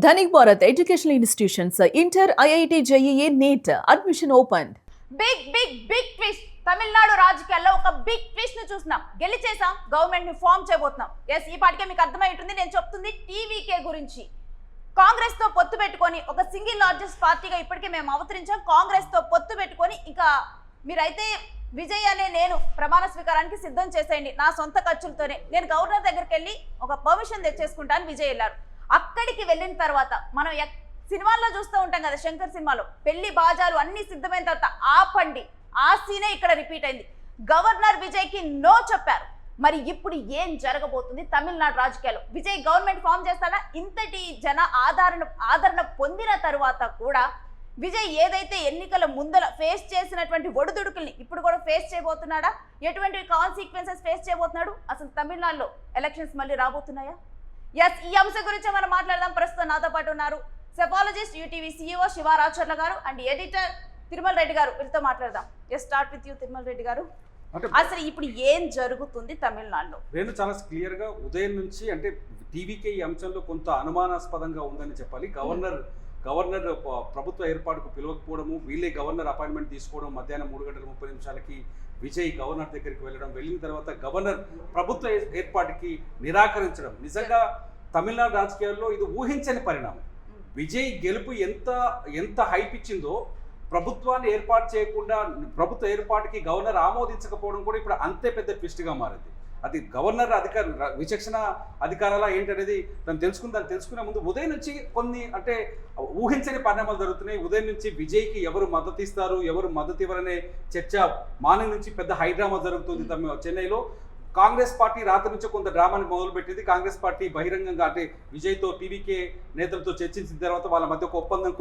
Dhanik Bharat Educational Institutions, Inter, IIT, JEE, NEET, admission opened. Big twist. Tamil Nadu రాజకీయాల్లో ఒక big twist ను చూస్తున్నాం. గెలిచేసాం, గవర్నమెంట్ ని ఫామ్ చేయబోతున్నాం. ఎస్, ఈ పాటికే మీకు అర్థమై ఉంటుంది నేను చెప్తుంది టీవీకే గురించి. కాంగ్రెస్ తో పొత్తు పెట్టుకొని ఒక సింగిల్ లార్జెస్ట్ పార్టీగా ఇప్పటికే మేము అవతరించాం. కాంగ్రెస్ తో పొత్తు పెట్టుకొని ఇంకా మీరైతే విజయ్ అనే నేను ప్రమాణ స్వీకారానికి సిద్ధం చేసేయండి, నా సొంత ఖర్చులతోనే నేను గవర్నర్ దగ్గరికి వెళ్ళి ఒక పర్మిషన్ తెచ్చేసుకుంటాను. విజయ్ వెళ్ళారు. అక్కడికి వెళ్ళిన తర్వాత మనం సినిమాల్లో చూస్తూ ఉంటాం కదా, శంకర్ సినిమాలో పెళ్లి బాజాలు అన్ని సిద్ధమైన తర్వాత ఆపండి, ఆ సీనే ఇక్కడ రిపీట్ అయింది. గవర్నర్ విజయ్ కి నో చెప్పారు. మరి ఇప్పుడు ఏం జరగబోతుంది తమిళనాడు రాజకీయాల్లో? విజయ్ గవర్నమెంట్ ఫామ్ చేస్తాడా? ఇంతటి జన ఆదరణ పొందిన తరువాత కూడా విజయ్ ఏదైతే ఎన్నికల ముందల ఫేస్ చేసినటువంటి ఒడిదుడుకుల్ని ఇప్పుడు కూడా ఫేస్ చేయబోతున్నాడా? ఎటువంటి కాన్సిక్వెన్సెస్ ఫేస్ చేయబోతున్నాడు? అసలు తమిళనాడులో ఎలక్షన్స్ మళ్ళీ రాబోతున్నాయా? ఎస్, ఈ అంశం గురించి మనం మాట్లాడదాం. ప్రస్తుతం నాతో పాటు ఉన్నారు psephologist, UTV CEO Shiva Racharla garu and editor Tirumal Reddy garu. వీరితో మాట్లాడదాం. Yes, start with you Tirumal Reddy garu. అసలు ఇప్పుడు ఏం జరుగుతుంది తమిళనాడులో? నేను చాలా క్లియర్ గా ఉదయం నుంచి అంటే టీవీకే ఈ అంశంలో కొంత అనుమానాస్పదంగా ఉందని చెప్పాలి. గవర్నర్ ప్రభుత్వ ఏర్పాటుకు పిలవకపోవడము, వీళ్ళే గవర్నర్ అపాయింట్మెంట్ తీసుకోవడం, మధ్యాహ్నం 3:30 విజయ్ గవర్నర్ దగ్గరికి వెళ్ళిన తర్వాత గవర్నర్ ప్రభుత్వ ఏర్పాటుకి నిరాకరించడం నిజంగా తమిళనాడు రాజకీయాల్లో ఇది ఊహించని పరిణామం. విజయ్ గెలుపు ఎంత హైప్ ఇచ్చిందో ప్రభుత్వాన్ని ఏర్పాటు చేయకుండా ప్రభుత్వ ఏర్పాటుకి గవర్నర్ ఆమోదించకపోవడం కూడా ఇప్పుడు అంతే పెద్ద ట్విస్ట్గా మారింది. అది గవర్నర్ విచక్షణ అధికారాల ఏంటనేది దాన్ని తెలుసుకునే ముందు ఉదయం నుంచి కొన్ని అంటే ఊహించని పరిణామాలు జరుగుతున్నాయి. ఉదయం నుంచి విజయ్కి ఎవరు మద్దతు ఇస్తారు, ఎవరు మద్దతు ఇవ్వరనే చర్చ మార్నింగ్ నుంచి పెద్ద హైడ్రామా జరుగుతుంది చెన్నైలో. కాంగ్రెస్ పార్టీ రాత్రి నుంచి కొంత డ్రామాని మొదలుపెట్టింది. కాంగ్రెస్ పార్టీ బహిరంగంగా అంటే విజయ్తో టీవీకే నేతలతో చర్చించిన తర్వాత వాళ్ళ మధ్య ఒక ఒప్పందం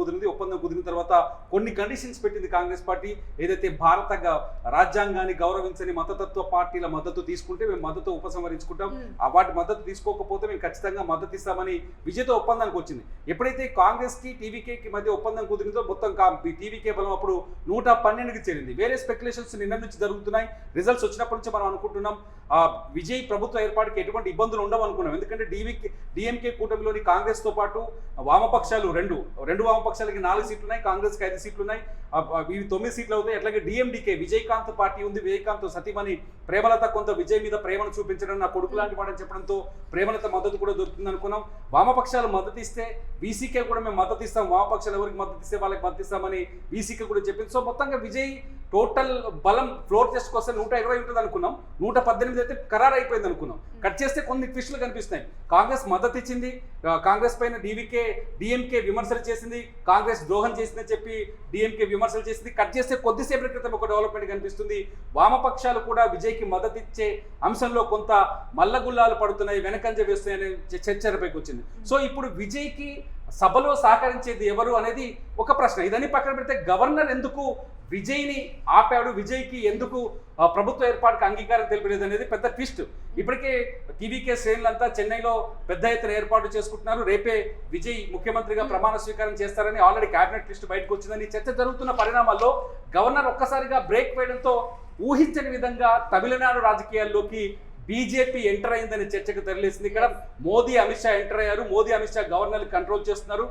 కుదిరిన తర్వాత కొన్ని కండిషన్స్ పెట్టింది కాంగ్రెస్ పార్టీ. ఏదైతే భారత రాజ్యాంగాన్ని గౌరవించని మతతత్వ పార్టీల మద్దతు తీసుకుంటే మేము మద్దతు ఉపసంహరించుకుంటాం, వాటి మద్దతు తీసుకోకపోతే మేము ఖచ్చితంగా మద్దతు ఇస్తామని విజయ్తో ఒప్పందానికి వచ్చింది. ఎప్పుడైతే కాంగ్రెస్కి టీవీకేకి మధ్య ఒప్పందం కుదిరిందో మొత్తం టీవీకే బలం అప్పుడు 112కి చేరింది. వేరే స్పెక్యులేషన్స్ నిన్న నుంచి జరుగుతున్నాయి. రిజల్ట్స్ వచ్చినప్పటి నుంచి మనం అనుకుంటున్నాం విజయ్ ప్రభుత్వ ఏర్పాటుకి ఎటువంటి ఇబ్బందులు ఉండవు అనుకున్నాం. ఎందుకంటే డిఎంకే కూటమిలోని కాంగ్రెస్తో పాటు వామపక్షాలు రెండు వామపక్షాలకి 4 సీట్లు ఉన్నాయి, కాంగ్రెస్కి 5 సీట్లు ఉన్నాయి. ఇవి 9 సీట్లు అవుతాయి. అట్లాగే డిఎండికే విజయకాంత్ పార్టీ ఉంది. విజయకాంత్ సతీమణి ప్రేమలత కొంత విజయ్ మీద ప్రేమను చూపించడం, నా కొడుకు లాంటి వాడని చెప్పడంతో ప్రేమలత మద్దతు కూడా దొరుకుతుంది అనుకున్నాం. వామపక్షాలు మద్దతు ఇస్తే వీసీకే కూడా మేము మద్దతు ఇస్తాం, వామపక్షాలు ఎవరికి మద్దతు ఇస్తే వాళ్ళకి మద్దతు ఇస్తామని వీసీకే కూడా చెప్పింది. సో మొత్తంగా విజయ్ టోటల్ బలం ఫ్లోర్ టెస్ట్ కోసం 120 ఉంటుంది అనుకున్నాం, 118 అయితే ఖరారు అయిపోయింది అనుకున్నాం. కట్ చేస్తే కొన్ని ట్విస్టులు కనిపిస్తున్నాయి. కాంగ్రెస్ మద్దతు ఇచ్చింది, కాంగ్రెస్ పైన డిఎంకే విమర్శలు చేసింది, కాంగ్రెస్ ద్రోహం చేసిందని చెప్పి డిఎంకే విమర్శలు చేసింది. కట్ చేస్తే కొద్దిసేపటి క్రితం ఒక డెవలప్మెంట్ కనిపిస్తుంది. వామపక్షాలు కూడా విజయ్కి మద్దతు ఇచ్చే అంశంలో కొంత మల్లగుల్లాలు పడుతున్నాయి, వెనకంజ వేస్తున్నాయనే చర్చపైకి వచ్చింది. సో ఇప్పుడు విజయ్కి సభలో సహకరించేది ఎవరు అనేది ఒక ప్రశ్న. ఇదని పక్కన పెడితే గవర్నర్ ఎందుకు విజయ్ని ఆపాడు, విజయ్కి ఎందుకు ప్రభుత్వ ఏర్పాటుకు అంగీకారం తెలిపలేదు అనేది పెద్ద ట్విస్ట్. ఇప్పటికే టీవీకే శ్రేణులంతా చెన్నైలో పెద్ద ఎత్తున ఏర్పాటు చేసుకుంటున్నారు. రేపే విజయ్ ముఖ్యమంత్రిగా ప్రమాణ స్వీకారం చేస్తారని ఆల్రెడీ కేబినెట్ లిస్ట్ బయటకు వచ్చిందని చర్చ జరుగుతున్న పరిణామాల్లో గవర్నర్ ఒక్కసారిగా బ్రేక్ వేయడంతో ఊహించని విధంగా తమిళనాడు రాజకీయాల్లోకి బీజేపీ ఎంటర్ అయిందని చర్చకు తెరలేసింది. ఇక్కడ మోదీ అమిత్ షా ఎంటర్ అయ్యారు. మోదీ అమిత్ షా గవర్నర్ కంట్రోల్ చేస్తున్నారు.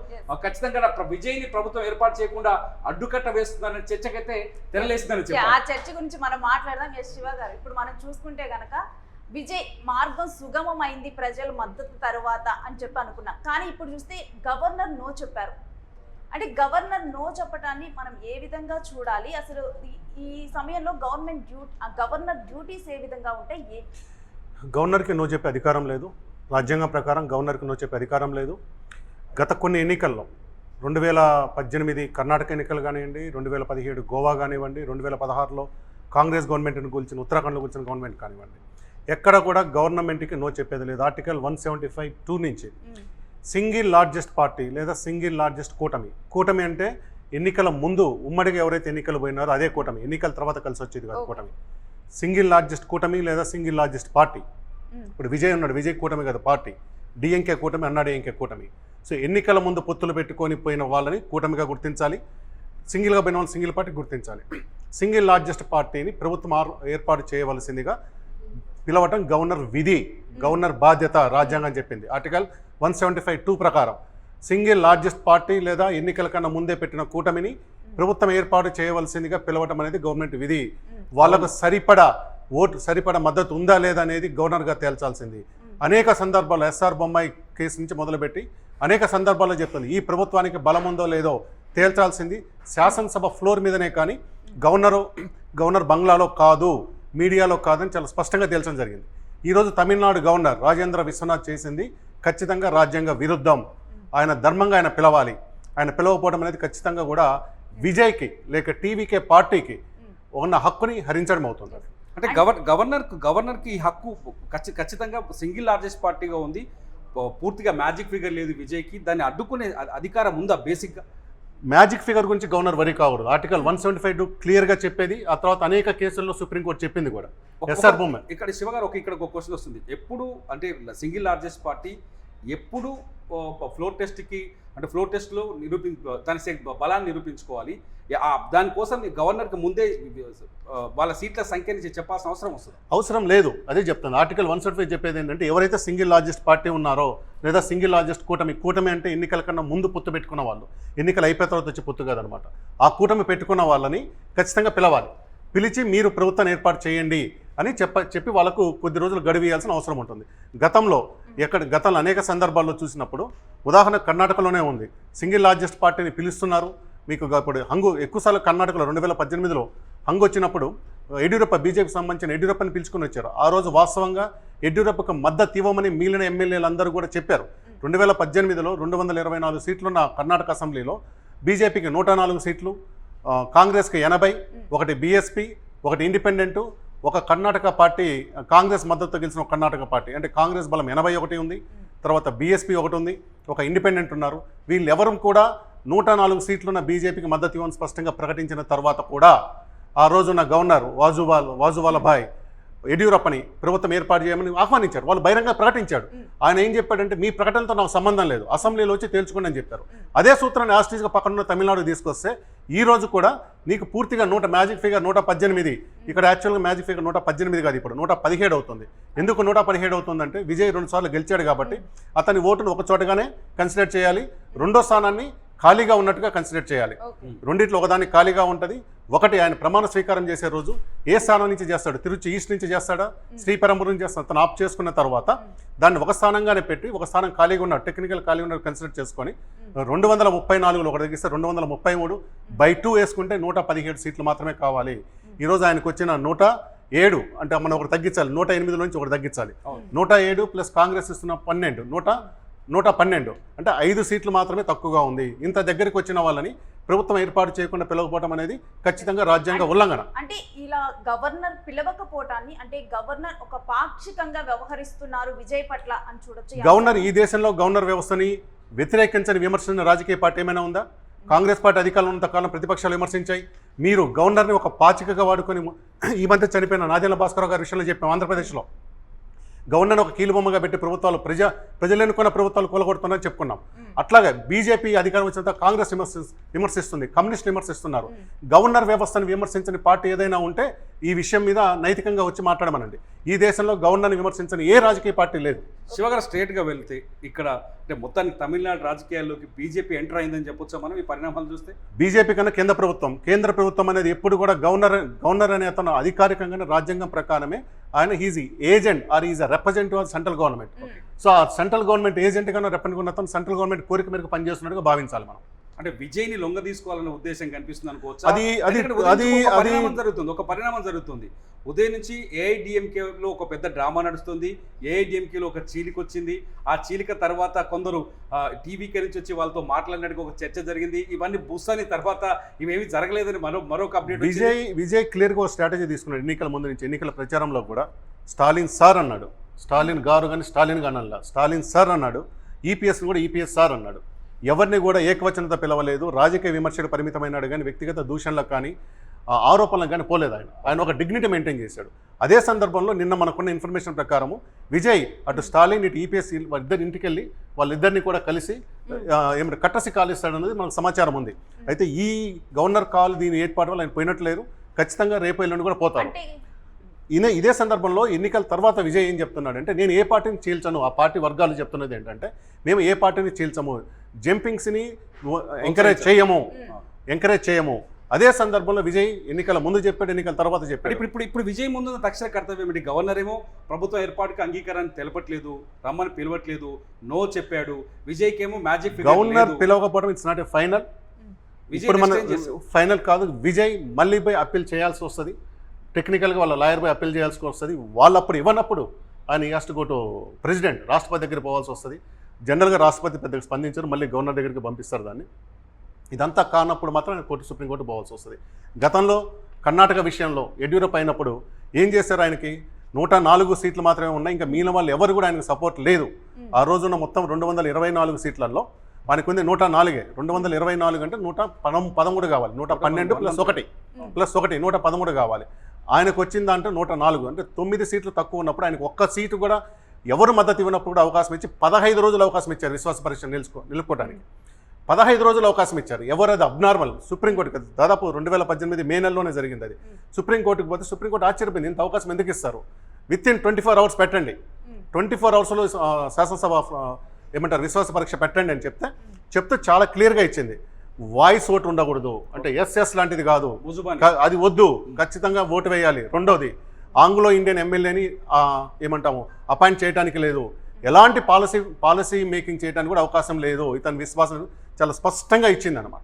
ఖచ్చితంగా విజయ్ని ప్రభుత్వం ఏర్పాటు చేయకుండా అడ్డుకట్ట వేస్తున్నారని చర్చకైతే తెరలేసిందని చెప్పారు. ఆ చర్చ గురించి మనం మాట్లాడదాం. ఎస్ శివ గారు, ఇప్పుడు మనం చూసుకుంటే గనక విజయ్ మార్గం సుగమమైంది ప్రజల మద్దతు తర్వాత అని చెప్పి అనుకున్నాం. కానీ ఇప్పుడు చూస్తే గవర్నర్ నో చెప్పారు. అంటే గవర్నర్ నో చెప్పడాన్ని మనం ఏ విధంగా చూడాలి? అసలు ఈ సమయంలో గవర్నర్ డ్యూటీస్ ఏ విధంగా ఉంటాయి? గవర్నర్కి నో చెప్పే అధికారం లేదు. రాజ్యాంగం ప్రకారం గవర్నర్కి నో చెప్పే అధికారం లేదు. గత కొన్ని ఎన్నికల్లో 2018 కర్ణాటక ఎన్నికలు కానివ్వండి, 2017 గోవా కానివ్వండి, 2016లో కాంగ్రెస్ గవర్నమెంట్ని కూల్చిన ఉత్తరాఖండ్లో కూల్చిన గవర్నమెంట్ కానివ్వండి, ఎక్కడ కూడా గవర్నమెంట్కి నో చెప్పేది లేదు. ఆర్టికల్ 175(2) నుంచి సింగిల్ లార్జెస్ట్ పార్టీ లేదా సింగిల్ లార్జెస్ట్ కూటమి అంటే ఎన్నికల ముందు ఉమ్మడిగా ఎవరైతే ఎన్నికలు పోయినారో అదే కూటమి, ఎన్నికల తర్వాత కలిసి వచ్చేది కాదు కూటమి. సింగిల్ లార్జెస్ట్ కూటమి లేదా సింగిల్ లార్జెస్ట్ పార్టీ. ఇప్పుడు విజయ్ ఉన్నాడు, విజయ్ కూటమి కదా పార్టీ. డిఎంకే కూటమి, అన్నాడీఎంకే కూటమి. సో ఎన్నికల ముందు పొత్తులు పెట్టుకొని పోయిన వాళ్ళని కూటమిగా గుర్తించాలి, సింగిల్గా పోయిన వాళ్ళని సింగిల్ పార్టీ గుర్తించాలి. సింగిల్ లార్జెస్ట్ పార్టీని ప్రభుత్వం ఏర్పాటు చేయవలసిందిగా పిలవటం గవర్నర్ విధి, గవర్నర్ బాధ్యత రాజ్యాంగం చెప్పింది. ఆర్టికల్ 175(2) ప్రకారం సింగిల్ లార్జెస్ట్ పార్టీ లేదా ఎన్నికల కన్నా ముందే పెట్టిన కూటమిని ప్రభుత్వం ఏర్పాటు చేయవలసిందిగా పిలవటం అనేది గవర్నమెంట్ విధి. వాళ్ళకు సరిపడా మద్దతు ఉందా లేదా అనేది గవర్నర్గా తేల్చాల్సింది. అనేక సందర్భాల్లో ఎస్ఆర్ బొమ్మాయి కేసు నుంచి మొదలుపెట్టి అనేక సందర్భాల్లో చెప్తుంది ఈ ప్రభుత్వానికి బలం ఉందో లేదో తేల్చాల్సింది శాసనసభ ఫ్లోర్ మీదనే, కానీ గవర్నర్ బంగ్లాలో కాదు, మీడియాలో కాదని చాలా స్పష్టంగా తేల్చడం జరిగింది. ఈరోజు తమిళనాడు గవర్నర్ రాజేంద్ర విశ్వనాథ్ చేసింది ఖచ్చితంగా రాజ్యాంగ విరుద్ధం. ఆయన ధర్మంగా ఆయన పిలవాలి. ఆయన పిలవకపోవడం అనేది ఖచ్చితంగా కూడా విజయ్కి లేక టీవీకే పార్టీకి ఉన్న హక్కుని హరించడం అవుతుంది. అంటే గవర్నర్కి ఈ హక్కు ఖచ్చితంగా సింగిల్ లార్జెస్ట్ పార్టీగా ఉంది, పూర్తిగా మ్యాజిక్ ఫిగర్ లేదు విజయ్కి, దాన్ని అడ్డుకునే అధికారం ఉందా? బేసిక్గా మ్యాజిక్ ఫిగర్ గురించి గవర్నర్ వరి కాకూడదు. ఆర్టికల్ 175 క్లియర్గా చెప్పేది, ఆ తర్వాత అనేక కేసుల్లో సుప్రీంకోర్టు చెప్పింది కూడా. ఎస్ఆర్ బొమ్మ ఇక్కడ శివగారు ఇక్కడ ఒక క్వశ్చన్ వస్తుంది. ఎప్పుడు అంటే సింగిల్ లార్జెస్ట్ పార్టీ ఎప్పుడు ఫ్లోర్ టెస్ట్లో దాని బలాన్ని నిరూపించుకోవాలి. దానికోసం గవర్నర్కి ముందే వాళ్ళ సీట్ల సంఖ్యని చెప్పాల్సిన అవసరం లేదు. అదే చెప్తాను. ఆర్టికల్ 175 చెప్పేది ఏంటంటే ఎవరైతే సింగిల్ లార్జెస్ట్ పార్టీ ఉన్నారో లేదా సింగిల్ లార్జెస్ట్ కూటమి అంటే ఎన్నికల కన్నా ముందు పొత్తు పెట్టుకున్న వాళ్ళు, ఎన్నికలు అయిపోయిన తర్వాత వచ్చి పొత్తు కాదనమాట, ఆ కూటమి పెట్టుకున్న వాళ్ళని ఖచ్చితంగా పిలవాలి. పిలిచి మీరు ప్రభుత్వాన్ని ఏర్పాటు చేయండి అని చెప్పి వాళ్ళకు కొద్ది రోజులు గడువు ఇవ్వాల్సిన అవసరం ఉంటుంది. గతంలో అనేక సందర్భాల్లో చూసినప్పుడు, ఉదాహరణ కర్ణాటకలోనే ఉంది. సింగిల్ లార్జెస్ట్ పార్టీని పిలుస్తున్నారు. మీకు ఇప్పుడు హంగు ఎక్కువసార్లు కర్ణాటకలో 2018లో హంగు వచ్చినప్పుడు బీజేపీకి సంబంధించిన యడ్యూరప్పని పిలుచుకుని వచ్చారు. ఆ రోజు వాస్తవంగా యడ్యూరప్పకు మద్దతు ఇవ్వమని మిగిలిన ఎమ్మెల్యేలు అందరూ కూడా చెప్పారు. 2018లో 224 సీట్లున్న కర్ణాటక అసెంబ్లీలో బీజేపీకి 104 సీట్లు, కాంగ్రెస్కి 80, ఒకటి బీఎస్పీ, ఒకటి ఇండిపెండెంటు, ఒక కర్ణాటక పార్టీ కాంగ్రెస్ మద్దతు గెలిచిన ఒక కర్ణాటక పార్టీ అంటే కాంగ్రెస్ బలం 81 ఉంది. తర్వాత బీఎస్పీ ఒకటి ఉంది, ఒక ఇండిపెండెంట్ ఉన్నారు. వీళ్ళెవరూ కూడా 104 సీట్లున్న బీజేపీకి మద్దతు ఇవ్వని స్పష్టంగా ప్రకటించిన తర్వాత కూడా ఆ రోజున్న గవర్నర్ వాజువాలభాయ్ యడ్యూరప్పని ప్రభుత్వం ఏర్పాటు చేయమని ఆహ్వానించారు. వాళ్ళు బహిరంగ ప్రకటించాడు. ఆయన ఏం చెప్పాడంటే మీ ప్రకటనతో నాకు సంబంధం లేదు, అసెంబ్లీలో వచ్చి తేల్చుకోండి అని చెప్పారు. అదే సూత్రాన్ని యాస్టీస్గా పక్కనున్న తమిళనాడు తీసుకొస్తే ఈ రోజు కూడా నీకు పూర్తిగా మ్యాజిక్ ఫిగర్ 118, ఇక్కడ యాక్చువల్గా మ్యాజిక్ ఫిగర్ 118 కాదు, ఇప్పుడు 117 అవుతుంది. ఎందుకు 117 అవుతుందంటే విజయ్ 2 సార్లు గెలిచాడు కాబట్టి అతని ఓటును ఒక చోటగానే కన్సిడర్ చేయాలి, రెండో స్థానాన్ని ఖాళీగా ఉన్నట్టుగా కన్సిడర్ చేయాలి. రెండిట్లో ఒకదానికి ఖాళీగా ఉంటుంది. ఒకటి ఆయన ప్రమాణ స్వీకారం చేసే రోజు ఏ స్థానం నుంచి చేస్తాడు, తిరుచి ఈస్ట్ నుంచి చేస్తాడా, శ్రీపెరంబూర్ నుంచి చేస్తాడు, తను ఆప్ చేసుకున్న తర్వాత దాన్ని ఒక స్థానంగానే పెట్టి ఒక స్థానం ఖాళీగా ఉన్న టెక్నికల్ ఖాళీగా ఉన్న కన్సిడర్ చేసుకొని 234లో ఒకటి తగ్గిస్తే 233 బై 2 వేసుకుంటే 117 సీట్లు మాత్రమే కావాలి. ఈరోజు ఆయనకు వచ్చిన 107 అంటే మనం ఒకటి తగ్గించాలి, 108 నుంచి ఒకటి తగ్గించాలి. 107 ప్లస్ కాంగ్రెస్ ఇస్తున్న 112 అంటే 5 సీట్లు మాత్రమే తక్కువగా ఉంది. ఇంత దగ్గరికి వచ్చిన వాళ్ళని ప్రభుత్వం ఏర్పాటు చేయకుండా పిలవకపోవడం అనేది ఖచ్చితంగా రాజ్యాంగ ఉల్లంఘన. అంటే ఇలా గవర్నర్ పిలవకపోవటాన్ని అంటే గవర్నర్ ఒక పాక్షికంగా వ్యవహరిస్తున్నారు విజయ్ పట్ల అని చూడొచ్చు. గవర్నర్ ఈ దేశంలో గవర్నర్ వ్యవస్థని వ్యతిరేకించని విమర్శించిన రాజకీయ పార్టీ ఏమైనా ఉందా? కాంగ్రెస్ పార్టీ అధికారంలో ఉన్నంత కాలం ప్రతిపక్షాలు విమర్శించాయి. మీరు గవర్నర్ని ఒక పాచికగా వాడుకొని ఈ మధ్య చనిపోయిన నాదెండ్ల భాస్కరరావు గారి విషయంలో చెప్పాం. ఆంధ్రప్రదేశ్లో గవర్నర్ ఒక కీలుబొమ్మగా పెట్టి ప్రభుత్వాలు ప్రజలు ఎన్నుకున్న ప్రభుత్వాలు కూలగొడుతున్నారని చెప్పుకున్నాం. అట్లాగే బీజేపీ అధికారం వచ్చినంత కాంగ్రెస్ విమర్శిస్తుంది, కమ్యూనిస్టులు విమర్శిస్తున్నారు. గవర్నర్ వ్యవస్థను విమర్శించని పార్టీ ఏదైనా ఉంటే ఈ విషయం మీద నైతికంగా వచ్చి మాట్లాడమనండి. ఈ దేశంలో గవర్నర్ని విమర్శించని ఏ రాజకీయ పార్టీ లేదు. శివగారు స్ట్రేట్గా వెళ్తే ఇక్కడ అంటే మొత్తానికి తమిళనాడు రాజకీయాల్లోకి బీజేపీ ఎంటర్ అయిందని చెప్పొచ్చా మనం ఈ పరిణామాలు చూస్తే? బీజేపీ కన్నా కేంద్ర ప్రభుత్వం అనేది ఎప్పుడు కూడా గవర్నర్ అనే అతను అధికారికంగానే రాజ్యాంగం ప్రకారమే ఆయన is agent or is a representative of central government. So ఆ సెంట్రల్ గవర్నమెంట్ ఏజెంట్గానో రిప్రజెంట్ అతను సెంట్రల్ గవర్నమెంట్ కోరిక మేరకు పనిచేస్తున్నట్టుగా భావించాలి మనం. అంటే విజయ్ని లొంగ తీసుకోవాలనే ఉద్దేశం కనిపిస్తుంది అనుకోవచ్చు. ఒక పరిణామం జరుగుతుంది. ఉదయం నుంచి ఏఐడిఎంకేలో ఒక పెద్ద డ్రామా నడుస్తుంది. ఏఐడిఎంకేలో ఒక చీలిక వచ్చింది. ఆ చీలిక తర్వాత కొందరు టీవీకే నుంచి వచ్చి వాళ్ళతో మాట్లాడినట్టుగా ఒక చర్చ జరిగింది. ఇవన్నీ బుస్సని తర్వాత ఇవేమీ జరగలేదని మరొక అప్డేట్. విజయ్ క్లియర్గా ఒక స్ట్రాటజీ తీసుకున్నాడు. ఎన్నికల ముందు నుంచి ఎన్నికల ప్రచారంలో కూడా స్టాలిన్ సార్ అన్నాడు. స్టాలిన్ గారు కానీ స్టాలిన్ గారు అన్నా, స్టాలిన్ సార్ అన్నాడు. ఈపీఎస్ కూడా ఈపీఎస్ సార్ అన్నాడు. ఎవరిని కూడా ఏకవచనత పిలవలేదు. రాజకీయ విమర్శకు పరిమితమైనాడు కానీ వ్యక్తిగత దూషణలకు కానీ ఆరోపణలకు కానీ పోలేదు. ఆయన ఒక డిగ్నిటీ మెయింటైన్ చేశాడు. అదే సందర్భంలో నిన్న మనకున్న ఇన్ఫర్మేషన్ ప్రకారము విజయ్ అటు స్టాలిన్ ఇటు ఈపీఎస్ ఇద్దరు ఇంటికి వెళ్ళి వాళ్ళిద్దరిని కూడా కలిసి ఏమంటే కట్టసి కాలిస్తాడన్నది మనకు సమాచారం ఉంది. అయితే ఈ గవర్నర్ కాల్ దీని ఏర్పాటు వల్ల ఆయన పోయినట్లేరు. ఖచ్చితంగా రేపు ఎల్లుండి కూడా పోతారు. ఇదే సందర్భంలో ఎన్నికల తర్వాత విజయ్ ఏం చెప్తున్నాడు అంటే నేను ఏ పార్టీని చీల్చను. ఆ పార్టీ వర్గాలు చెప్తున్నది ఏంటంటే మేము ఏ పార్టీని చీల్చము, జంపింగ్స్ని ఎంకరేజ్ చేయము. అదే సందర్భంలో విజయ్ ఎన్నికల ముందు చెప్పాడు, ఎన్నికల తర్వాత చెప్పాడు. ఇప్పుడు విజయ్ ముందు తక్షణ కర్తవ్యం ఏంటి? గవర్నర్ ఏమో ప్రభుత్వ ఏర్పాటుకి అంగీకారాన్ని తెలపట్లేదు, రమ్మని పిలవట్లేదు, నో చెప్పాడు. విజయ్కి ఏమో మ్యాజిక్ గవర్నర్ పిలవకపోవడం ఇట్స్ నాట్ ఏ ఫైనల్. ఇప్పుడు మన ఫైనల్ కాదు. విజయ్ మళ్ళీ పోయి అప్పీల్ చేయాల్సి వస్తుంది, టెక్నికల్గా వాళ్ళ లాయర్ పోయి అప్పీల్ చేయాల్సి వస్తుంది. వాళ్ళు అప్పుడు ఇవ్వనప్పుడు ఆయన has to go to president, రాష్ట్రపతి దగ్గరికి పోవాల్సి వస్తుంది. జనరల్గా రాష్ట్రపతి పెద్దగా స్పందించారు, మళ్ళీ గవర్నర్ దగ్గరికి పంపిస్తారు దాన్ని. ఇదంతా కానప్పుడు మాత్రం ఆయన సుప్రీంకోర్టు పోవాల్సి వస్తుంది. గతంలో కర్ణాటక విషయంలో యడ్యూరప్ప అయినప్పుడు ఏం చేశారు? ఆయనకి 104 సీట్లు మాత్రమే ఉన్నాయి, ఇంకా మిగిలిన వాళ్ళు ఎవరు కూడా ఆయనకు సపోర్ట్ లేదు. ఆ రోజున మొత్తం 224 సీట్లలో ఆయనకు ఉంది 104. 224 అంటే 113 కావాలి, 112 +1 113 కావాలి. ఆయనకు వచ్చిన దాంట్లో 104 అంటే 9 సీట్లు తక్కువ ఉన్నప్పుడు ఆయనకు ఒక్క సీటు కూడా ఎవరు మద్దతు ఇవ్వనప్పుడు కూడా అవకాశం ఇచ్చి 15 రోజులు అవకాశం ఇచ్చారు విశ్వాస పరీక్ష నిలుపుకోవడానికి. 15 రోజులు అవకాశం ఇచ్చారు. ఎవరు అది అబ్నార్మల్? సుప్రీంకోర్టుకి దాదాపు 2018 మే నెలలోనే జరిగింది అది. సుప్రీంకోర్టుకి పోతే సుప్రీంకోర్టు ఆశ్చర్యపోయింది, ఇంత అవకాశం ఎందుకు ఇస్తారు? వితిన్ 24 అవర్స్ పెట్టండి, 24 అవర్స్లో శాసనసభ ఏమంటారు విశ్వాస పరీక్ష పెట్టండి అని చెప్తే చాలా క్లియర్గా ఇచ్చింది. వాయిస్ ఓటు ఉండకూడదు, అంటే ఎస్ఎస్ లాంటిది కాదు, అది వద్దు, ఖచ్చితంగా ఓటు వేయాలి. రెండోది, ఆంగ్లో ఇండియన్ ఎమ్మెల్యేని ఏమంటాము అపాయింట్ చేయడానికి లేదు, ఎలాంటి పాలసీ మేకింగ్ చేయడానికి కూడా అవకాశం లేదు. ఇతని విశ్వాసం చాలా స్పష్టంగా ఇచ్చింది అనమాట.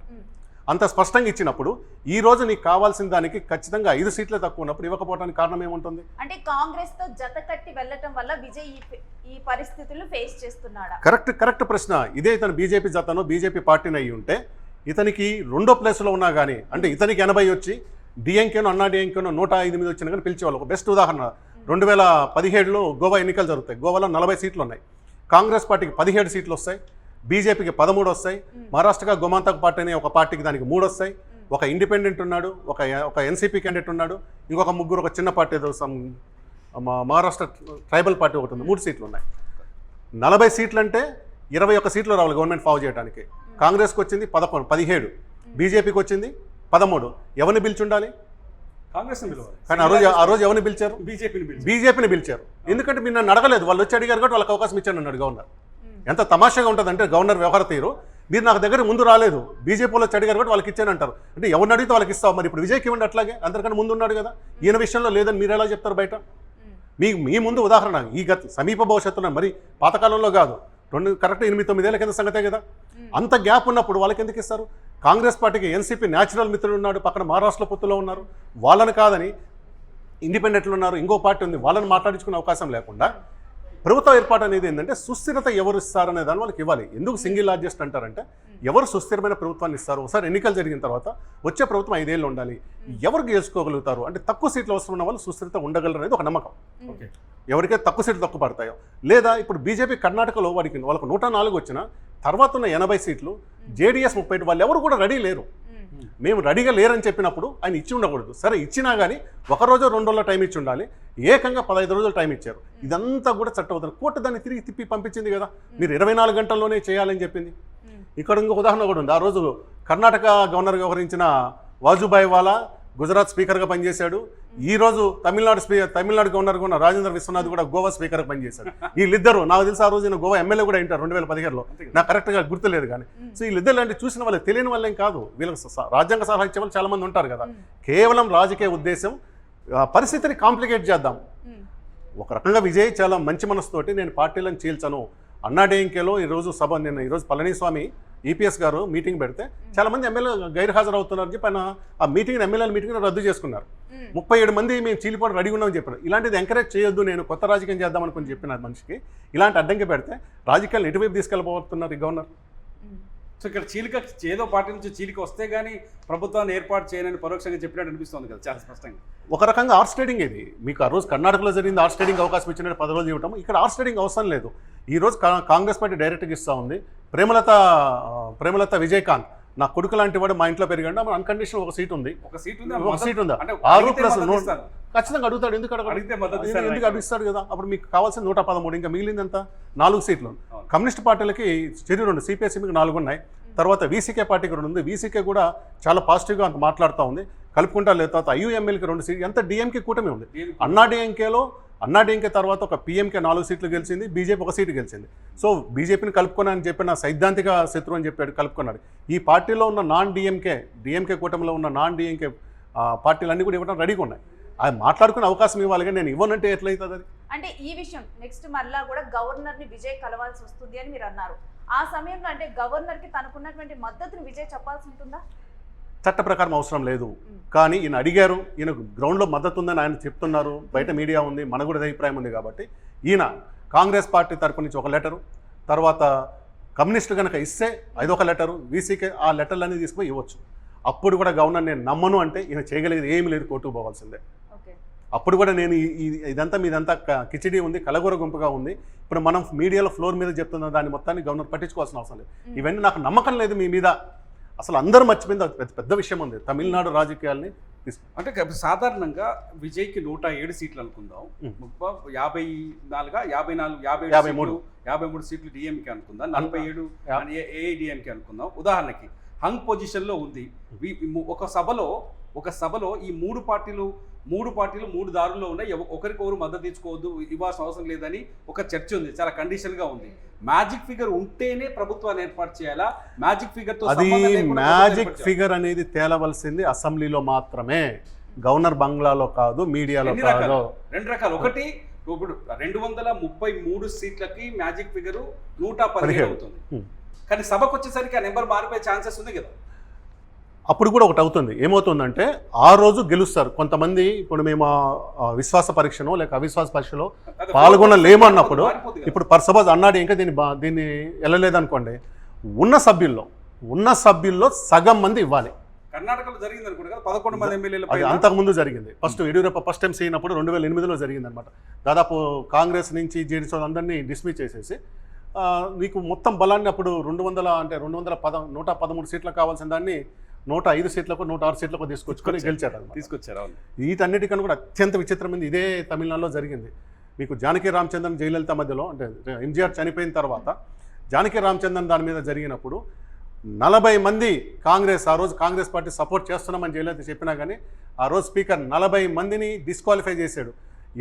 అంత స్పష్టంగా ఇచ్చినప్పుడు ఈ రోజు నీకు కావాల్సిన దానికి ఖచ్చితంగా 5 సీట్లే తక్కువ ఉన్నప్పుడు ఇవ్వకపోవడానికి కారణం ఏముంటుంది? అంటే కాంగ్రెస్ తో జత కట్టి వెళ్ళటం వల్ల విజయ్ ఈ పరిస్థితులను ఫేస్ చేస్తున్నాడా? కరెక్ట్ ప్రశ్న ఇదే. ఇతను బీజేపీ జతను బీజేపీ పార్టీని అయ్యి ఉంటే ఇతనికి రెండో ప్లేస్లో ఉన్నా కానీ, అంటే ఇతనికి 80 వచ్చి డిఎంకేనో అన్నా డిఎంకేనో 108 వచ్చినా కానీ పిలిచేవాళ్ళు. ఒక బెస్ట్ ఉదాహరణ 2017లో గోవా ఎన్నికలు జరుగుతాయి. గోవాలో 40 సీట్లు ఉన్నాయి. కాంగ్రెస్ పార్టీకి 17 సీట్లు వస్తాయి, బీజేపీకి 13 వస్తాయి. మహారాష్ట్రగా గోమాంతక్ పార్టీ అనే ఒక పార్టీకి దానికి 3 వస్తాయి. ఒక ఇండిపెండెంట్ ఉన్నాడు, ఒక ఎన్సీపీ క్యాండిడేట్ ఉన్నాడు, ఇంకొక ముగ్గురు ఒక చిన్న పార్టీ ఏదో మహారాష్ట్ర ట్రైబల్ పార్టీ ఒకటి ఉంది, 3 సీట్లు ఉన్నాయి. 40 సీట్లు అంటే 21 సీట్లు రావాలి గవర్నమెంట్ ఫామ్ చేయడానికి. కాంగ్రెస్కి వచ్చింది 17, బీజేపీకి వచ్చింది 13. ఎవరిని పిలిచుండాలి? కాంగ్రెస్. కానీ ఆ రోజు ఎవరిని పిలిచారు? బీజేపీని పిలిచారు. ఎందుకంటే మీరు నన్ను అడగలేదు, వాళ్ళు వచ్చి అడిగారు కాబట్టి వాళ్ళకి అవకాశం ఇచ్చాను అన్నాడు గవర్నర్. ఎంత తమాషాగా ఉంటుందంటే గవర్నర్ వ్యవహార తీరు, మీరు నాకు దగ్గర ముందు రాలేదు, బీజేపీలో వచ్చి అడిగారు కాబట్టి వాళ్ళకి ఇచ్చాను అంటారు. అంటే ఎవరిని అడిగితే వాళ్ళకి ఇస్తావు. మరి ఇప్పుడు విజయ్కి ఇవ్వండి అట్లాగే, అందరికన్నా ముందు ఉన్నాడు కదా. ఈయన విషయంలో లేదని మీరు ఎలా చెప్తారు బయట? మీ ముందు ఉదాహరణ ఈ సమీప భవిష్యత్తులో, మరి పాతకాలంలో కాదు, కరెక్ట్ 8-9 ఏళ్ల కింద సంగతే కదా. అంత గ్యాప్ ఉన్నప్పుడు వాళ్ళకి ఎందుకు ఇస్తారు? కాంగ్రెస్ పార్టీకి ఎన్సీపీ న్యాచురల్ మిత్రుడు ఉన్నాడు, పక్కన మహారాష్ట్ర పొత్తులో ఉన్నారు, వాళ్ళని కాదని ఇండిపెండెంట్లు ఉన్నారు, ఇంకో పార్టీ ఉంది, వాళ్ళని మాట్లాడించుకునే అవకాశం లేకుండా ప్రభుత్వ ఏర్పాటు అనేది ఏంటంటే సుస్థిరత ఎవరు ఇస్తారనే దాన్ని వాళ్ళకి ఇవ్వాలి. ఎందుకు సింగిల్ లార్జెస్ట్ అంటారంటే ఎవరు సుస్థిరమైన ప్రభుత్వాన్ని ఇస్తారు? ఒకసారి ఎన్నికలు జరిగిన తర్వాత వచ్చే ప్రభుత్వం 5 ఏళ్ళు ఉండాలి. ఎవరు గెలుచుకోగలుగుతారు అంటే తక్కువ సీట్లు అవసరం ఉన్న వాళ్ళు సుస్థిరత ఉండగలరు అనేది ఒక నమ్మకం. ఎవరికైతే తక్కువ సీట్లు తక్కువ పడతాయో, లేదా ఇప్పుడు బీజేపీ కర్ణాటకలో వాళ్ళకు 104 వచ్చినా తర్వాత ఉన్న 80 సీట్లు, జేడీఎస్ 30, వాళ్ళు ఎవరు కూడా రెడీ లేరు. మేము రెడీగా లేరని చెప్పినప్పుడు ఆయన ఇచ్చి ఉండకూడదు. సరే ఇచ్చినా కానీ 1 రోజు 2 రోజుల టైం ఇచ్చి ఉండాలి. ఏకంగా 15 రోజులు టైం ఇచ్చారు. ఇదంతా కూడా చట్టబద్ధం. కోర్టు దాన్ని తిరిగి తిప్పి పంపించింది కదా, మీరు 24 గంటల్లోనే చేయాలని చెప్పింది. ఇక్కడ ఇంకొక ఉదాహరణ కూడా ఉంది. ఆ రోజు కర్ణాటక గవర్నర్గా వ్యవహరించిన వాజుభాయ్ వాలా గుజరాత్ స్పీకర్గా పనిచేశాడు. ఈ రోజు తమిళనాడు గవర్నర్గా ఉన్న రాజేంద్ర విశ్వనాథ్ కూడా గోవా స్పీకర్గా పనిచేశాడు. వీళ్ళిద్దరు నాకు తెలిసి ఆ రోజు గోవా ఎమ్మెల్యే కూడా ఉంటారు 2017లో, నాకు కరెక్ట్గా గుర్తులేదు కానీ. సో వీళ్ళిద్దరు లాంటి చూసిన వాళ్ళే, తెలియని వాళ్ళేం కాదు. వీళ్ళకి రాజ్యాంగ సలహా ఇచ్చే వాళ్ళు చాలా మంది ఉంటారు కదా. కేవలం రాజకీయ ఉద్దేశం, పరిస్థితిని కాంప్లికేట్ చేద్దాం. ఒక రకంగా విజయ్ చాలా మంచి మనసుతోటి నేను పార్టీలను చీల్చను, అన్నాడీఎంకేలో ఈరోజు పళనిస్వామి ఈపీఎస్ గారు మీటింగ్ పెడితే చాలా మంది ఎమ్మెల్యేలు గైర్హాజరు అవుతున్నారని చెప్పి ఆయన ఆ మీటింగ్ ఎమ్మెల్యేల మీటింగ్ రద్దు చేసుకున్నారు. 37 మంది మేము చీలిపోవడం రెడీ ఉన్నామని చెప్పారు. ఇలాంటిది ఎంకరేజ్ చేయొద్దు, నేను కొత్త రాజకీయం చేద్దామనుకుని చెప్పిన మనిషికి ఇలాంటి అడ్డంకి పెడితే రాజకీయాలను ఎటువైపు తీసుకెళ్ళిపోతున్నారు ఈ గవర్నర్. సో ఇక్కడ చీలిక ఏదో పార్టీ నుంచి చీలిక వస్తే కానీ ప్రభుత్వాన్ని ఏర్పాటు చేయనని పరోక్షంగా చెప్పినట్టు అనిపిస్తుంది కదా చాలా స్పష్టంగా. ఒక రకంగా ఆర్స్ ట్రేడింగ్ ఇది. మీకు ఆ రోజు కర్ణాటకలో జరిగింది ఆర్స్ ట్రేడింగ్ అవకాశం ఇచ్చినట్టు 10 రోజులు ఇవ్వటం. ఇక్కడ ఆర్స్ ట్రేడింగ్ అవసరం లేదు. ఈరోజు కాంగ్రెస్ పార్టీ డైరెక్ట్గా ఇస్తూ ఉంది. ప్రేమలత విజయకాంత్ నా కొడుకు లాంటి వాడు మా ఇంట్లో పెరిగాడు, అన్కండిషనల్ ఒక సీట్ ఉంది. ఒక సీట్ ఉందా? 6+9 ఖచ్చితంగా అడుగుతాడు. ఎందుకు అడుగుతాడు కదా. అప్పుడు మీకు కావాల్సింది 113, ఇంకా మిగిలిందంతా 4 సీట్లు. కమ్యూనిస్ట్ పార్టీలకి 2 సిపిఎస్ఎంకి 4 ఉన్నాయి. తర్వాత వీసీకే పార్టీకి 2 ఉంది. వీసీకే కూడా చాలా పాజిటివ్గా అంత మాట్లాడుతూ ఉంది, కలుపుకుంటా లేదు. తర్వాత ఐయుఎంఎల్కి 2 సీట్లు. ఎంత డిఎంకే కూటమి ఉంది. అన్నా డిఎంకేలో అన్నాడీఎంకే తర్వాత ఒక పీఎంకే 4 సీట్లు గెలిచింది, బీజేపీ 1 సీటు గెలిచింది. సో బీజేపీని కలుపుకున్నానని చెప్పి నా సైద్ధాంతిక శత్రువు అని చెప్పాడు, కలుపుకున్నాడు. ఈ పార్టీలో ఉన్న డిఎంకే కూటమిలో ఉన్న నాన్ డిఎంకే పార్టీలన్నీ కూడా ఇవ్వడం రెడీగా ఉన్నాయి. అది మాట్లాడుకునే అవకాశం ఇవ్వాలి, కానీ నేను ఇవ్వనంటే ఎట్లయితుంది అది? అంటే ఈ విషయం నెక్స్ట్ మరలా కూడా గవర్నర్ ని విజయ్ కలవాల్సి వస్తుంది అని మీరు అన్నారు. ఆ సమయంలో అంటే గవర్నర్ కి తనకున్నటువంటి మద్దతుని విజయ్ చెప్పాల్సి ఉంటుందా? చట్ట ప్రకారం అవసరం లేదు, కానీ ఈయన అడిగారు, ఈయన గ్రౌండ్లో మద్దతు ఉందని ఆయన చెప్తున్నారు, బయట మీడియా ఉంది, మన కూడా అభిప్రాయం ఉంది. కాబట్టి ఈయన కాంగ్రెస్ పార్టీ తరపు నుంచి ఒక లెటరు, తర్వాత కమ్యూనిస్టులు కనుక ఇస్తే అదొక లెటరు, వీసీకే ఆ లెటర్లన్నీ తీసుకుని ఇవ్వచ్చు. అప్పుడు కూడా గవర్నర్ నేను నమ్మను అంటే ఈయన చేయగలిగేది ఏమి లేదు, కోర్టుకు పోవాల్సిందే. అప్పుడు కూడా నేను ఇదంతా మీదంతా కిచిడి ఉంది, కలగూర గుంపుగా ఉంది. ఇప్పుడు మనం మీడియాలో ఫ్లోర్ మీద చెప్తున్న దాన్ని మొత్తాన్ని గవర్నర్ పట్టించుకోవాల్సిన అవసరం లేదు. ఇవన్నీ నాకు నమ్మకం లేదు మీ మీద, అసలు అందరూ మర్చిపోయింది. పెద్ద విషయం ఉంది తమిళనాడు రాజకీయాల్ని. అంటే సాధారణంగా విజయ్కి 107 సీట్లు అనుకుందాం, 53 సీట్లు డిఎంకే అనుకుందాం, 47 ఏఐడిఎంకే అనుకుందాం. ఉదాహరణకి హంగ్ పొజిషన్లో ఉంది. ఒక సభలో ఈ మూడు పార్టీలు 3 దారుల్లో ఉన్నాయి, ఒకరికొకరు మద్దతు తీసుకోవద్దు, ఇవ్వాల్సిన అవసరం లేదని ఒక చర్చ ఉంది, చాలా కండిషన్గా ఉంది. మ్యాజిక్ ఫిగర్ ఉంటేనే ప్రభుత్వాన్ని ఏర్పాటు చేయాలా? మ్యాజిక్ ఫిగర్తో అది మ్యాజిక్ ఫిగర్ అనేది తేలవలసింది అసెంబ్లీలో మాత్రమే, గవర్నర్ బంగ్లాలో కాదు, మీడియాలో కాదు. 2 రకాలు. ఒకటి ఇప్పుడు 233 సీట్లకి మ్యాజిక్ ఫిగర్ 117 అవుతుంది, కానీ సభకు వచ్చేసరికి ఆ నెంబర్ మారిపోయే ఛాన్సెస్ ఉంది కదా. అప్పుడు కూడా ఒకటి అవుతుంది. ఏమవుతుందంటే ఆ రోజు గెలుస్తారు కొంతమంది. ఇప్పుడు మేము విశ్వాస పరీక్షనో లేక అవిశ్వాస పరీక్షలో పాల్గొనలేము అన్నప్పుడు, ఇప్పుడు సపోజ్ అన్నాడు ఇంకా దీన్ని వెళ్ళలేదనుకోండి, ఉన్న సభ్యుల్లో సగం మంది ఇవ్వాలి. కర్ణాటకలో జరిగింది అనుకోండి కదా, 11 మంది ఎమ్మెల్యేలు. అది అంతకుముందు జరిగింది. ఫస్ట్ యడ్యూరప్ప ఫస్ట్ టైం అయినప్పుడు 2008లో జరిగింది అనమాట. దాదాపు కాంగ్రెస్ నుంచి జేడీఎస్ అందరినీ డిస్మిస్ చేసేసి మీకు మొత్తం బలాన్ని అప్పుడు 113 సీట్లకు కావాల్సిన దాన్ని 105 సీట్లకు 106 సీట్లకు తీసుకొచ్చుకొని తీసుకొచ్చారు. వీటన్నిటికన్నా కూడా అత్యంత విచిత్రమైంది ఇదే తమిళనాడులో జరిగింది. మీకు జానకి రామచంద్రన్ జయలలిత మధ్యలో, అంటే ఎంజీఆర్ చనిపోయిన తర్వాత జానకి రామచంద్రన్ దాని మీద జరిగినప్పుడు 40 మంది ఆ రోజు కాంగ్రెస్ పార్టీ సపోర్ట్ చేస్తున్నామని జయలలిత చెప్పినా కానీ ఆ రోజు స్పీకర్ 40 మందిని డిస్క్వాలిఫై చేశాడు.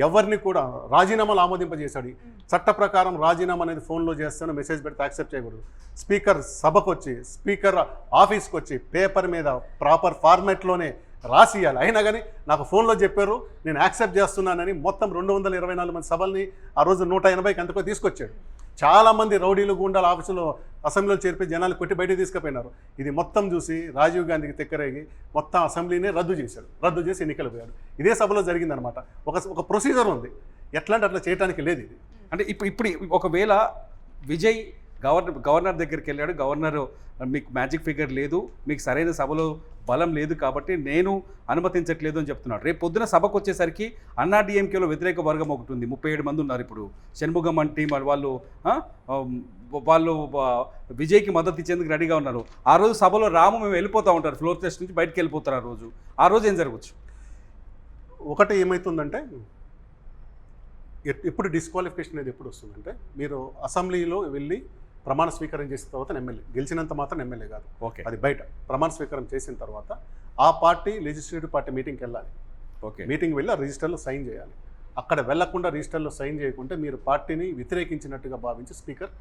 ఎవరిని కూడా రాజీనామాలు ఆమోదింపజేశాడు. చట్ట ప్రకారం రాజీనామా అనేది ఫోన్లో చేస్తాను, మెసేజ్ పెడితే యాక్సెప్ట్ చేయకూడదు. స్పీకర్ సభకు వచ్చి, స్పీకర్ ఆఫీస్కి వచ్చి పేపర్ మీద ప్రాపర్ ఫార్మాట్లోనే రాసియాలి. అయినా కానీ నాకు ఫోన్లో చెప్పారు నేను యాక్సెప్ట్ చేస్తున్నానని మొత్తం 224 మంది సభల్ని ఆ రోజు 180కి ఎంతకో తీసుకొచ్చాడు. చాలామంది రౌడీలు గుండాల ఆఫీసులో అసెంబ్లీలో చేర్పి జనాలు కొట్టి బయటకు తీసుకుపోయినారు. ఇది మొత్తం చూసి రాజీవ్ గాంధీకి తెక్కరేగి మొత్తం అసెంబ్లీనే రద్దు చేసి ఎన్నికలు పోయాడు. ఇదే సభలో జరిగిందనమాట. ఒక ప్రొసీజర్ ఉంది, ఎట్లా అంటే అట్లా చేయడానికి లేదు ఇది. అంటే ఇప్పుడు ఒకవేళ విజయ్ గవర్నర్ దగ్గరికి వెళ్ళాడు, గవర్నర్ మీకు మ్యాజిక్ ఫిగర్ లేదు, మీకు సరైన సభలో బలం లేదు కాబట్టి నేను అనుమతించట్లేదు అని చెప్తున్నాడు. రేపు పొద్దున సభకు వచ్చేసరికి అన్నాడీఎంకేలో వ్యతిరేక వర్గం ఒకటి ఉంది, 37 మంది ఉన్నారు. ఇప్పుడు షణ్ముగం అంటే వాళ్ళు విజయ్కి మద్దతు ఇచ్చేందుకు రెడీగా ఉన్నారు. ఆ రోజు సభలో రాము మేము వెళ్ళిపోతూ ఉంటారు, ఫ్లోర్ టెస్ట్ నుంచి బయటకు వెళ్ళిపోతారు. ఆ రోజు ఏం జరగవచ్చు? ఒకటి ఏమవుతుందంటే, ఎప్పుడు డిస్క్వాలిఫికేషన్ అనేది ఎప్పుడు వస్తుందంటే, మీరు అసెంబ్లీలో వెళ్ళి ప్రమాణ స్వీకారం చేసిన తర్వాత ఎమ్మెల్యే గెలిచినంత మాత్రం ఎమ్మెల్యే కాదు, అది బయట ప్రమాణ స్వీకారం చేసిన తర్వాత ఆ పార్టీ లెజిస్లేటివ్ పార్టీ మీటింగ్కి వెళ్ళాలి. మీటింగ్ వెళ్ళి ఆ రిజిస్టర్లో సైన్ చేయాలి. అక్కడ వెళ్లకుండా రిజిస్టర్లో సైన్ చేయకుంటే మీరు పార్టీని వ్యతిరేకించినట్టుగా భావించి స్పీకర్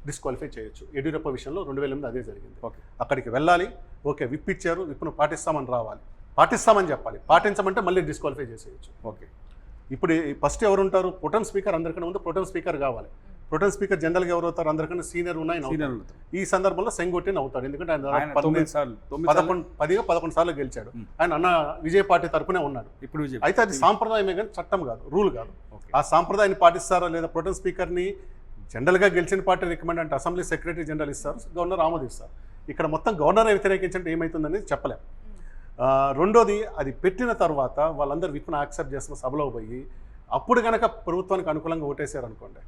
డిస్క్వాలిఫై చేయొచ్చు. యడ్యూరప్ప విషయంలో 2008 అదే జరిగింది. అక్కడికి వెళ్ళాలి, ఓకే విప్ ఇచ్చారు, విప్పును పాటిస్తామని రావాలి, పాటిస్తామని చెప్పాలి, పాటించమంటే మళ్ళీ డిస్క్వాలిఫై చేసేయచ్చు. ఇప్పుడు ఫస్ట్ ఎవరు ఉంటారు? ప్రొటెం స్పీకర్, అందరికన్నా ముందు ప్రొటెం స్పీకర్ కావాలి. ప్రొటెం స్పీకర్ జనరల్గా ఎవరు అవుతారు? అందరికన్నా సీనియర్ ఉన్నాయి. ఈ సందర్భంలో సెంగొట్టిని అవుతాడు, ఎందుకంటే ఆయన 11 సార్లు గెలిచాడు. ఆయన అన్న విజయ్ పార్టీ తరపునే ఉన్నాడు. ఇప్పుడు అయితే అది సాంప్రదాయమే కానీ చట్టం కాదు, రూల్ కాదు. ఆ సాంప్రదాయాన్ని పాటిస్తారా లేదా? ప్రొటెం స్పీకర్ని జనరల్గా గెలిచిన పార్టీ రికమెండ్ అంటే అసెంబ్లీ సెక్రటరీ జనరల్ ఇస్తారు, గవర్నర్ ఆమోదిస్తారు. ఇక్కడ మొత్తం గవర్నర్ వ్యతిరేకించంటే ఏమవుతుందనేది చెప్పలేం. రెండోది, అది పెట్టిన తర్వాత వాళ్ళందరూ విప్ను యాక్సెప్ట్ చేస్తున్న సభలో పోయి అప్పుడు కనుక ప్రభుత్వానికి అనుకూలంగా ఓటేశారు అనుకోండి,